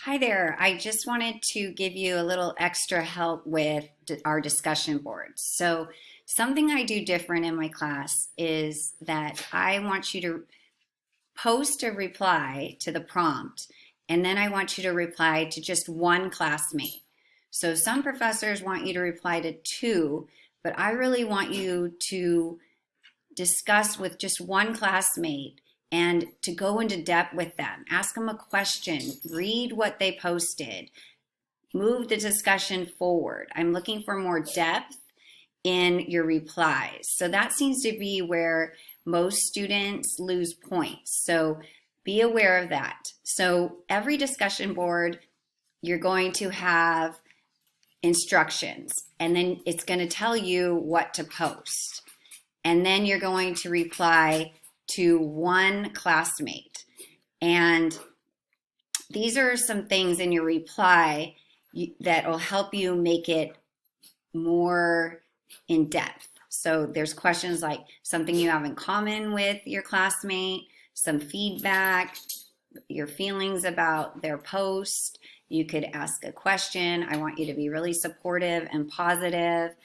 Hi there. I just wanted to give you a little extra help with our discussion boards. So, something I do different in my class is that I want you to post a reply to the prompt, and then I want you to reply to just one classmate. So, some professors want you to reply to two, but I really want you to discuss with just one classmate and to go into depth with them. Ask them a question, read what they posted, move the discussion forward. I'm looking for more depth in your replies. So that seems to be where most students lose points. So be aware of that. So every discussion board, you're going to have instructions, and then it's going to tell you what to post. And then you're going to reply to one classmate. And these are some things in your reply that will help you make it more in depth. So there's questions like something you have in common with your classmate, some feedback, your feelings about their post. You could ask a question. I want you to be really supportive and positive.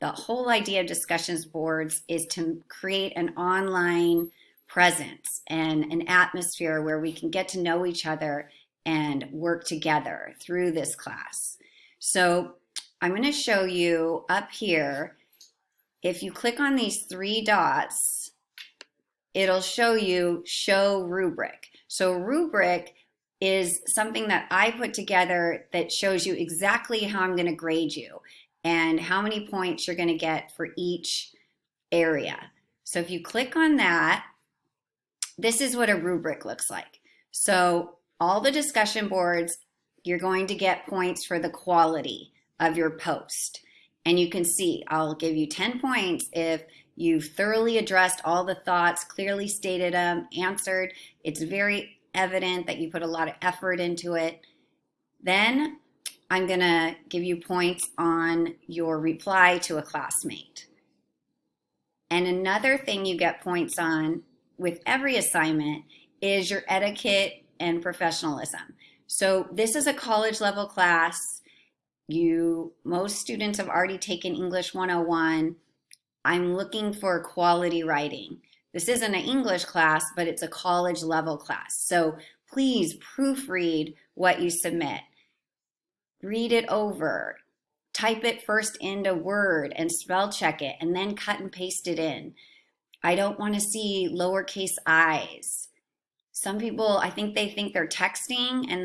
The whole idea of discussions boards is to create an online presence and an atmosphere where we can get to know each other and work together through this class. So I'm going to show you up here. If you click on these three dots, it'll show you show rubric. So rubric is something that I put together that shows you exactly how I'm going to grade you and how many points you're going to get for each area. So if you click on that, this is what a rubric looks like. So all the discussion boards, you're going to get points for the quality of your post. And you can see, I'll give you 10 points if you've thoroughly addressed all the thoughts, clearly stated them, answered. It's very evident that you put a lot of effort into it. Then I'm going to give you points on your reply to a classmate. And another thing you get points on with every assignment is your etiquette and professionalism. So this is a college level class. Most students have already taken English 101. I'm looking for quality writing. This isn't an English class, but it's a college level class. So please proofread what you submit. Read it over, type it first into Word and spell check it, and then cut and paste it in. I don't want to see lowercase i's. Some people, I think they think they're texting and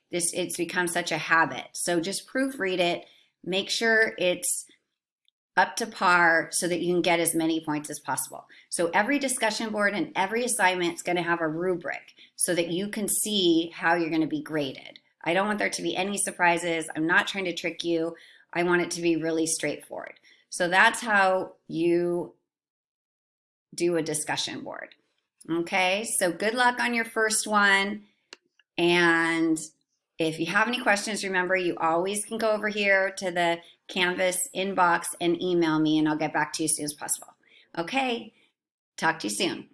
it's become such a habit. So just proofread it, make sure it's up to par so that you can get as many points as possible. So every discussion board and every assignment is going to have a rubric so that you can see how you're going to be graded. I don't want there to be any surprises. I'm not trying to trick you. I want it to be really straightforward. So that's how you do a discussion board. Okay, so good luck on your first one. And if you have any questions, remember you always can go over here to the Canvas inbox and email me, and I'll get back to you as soon as possible. Okay, talk to you soon.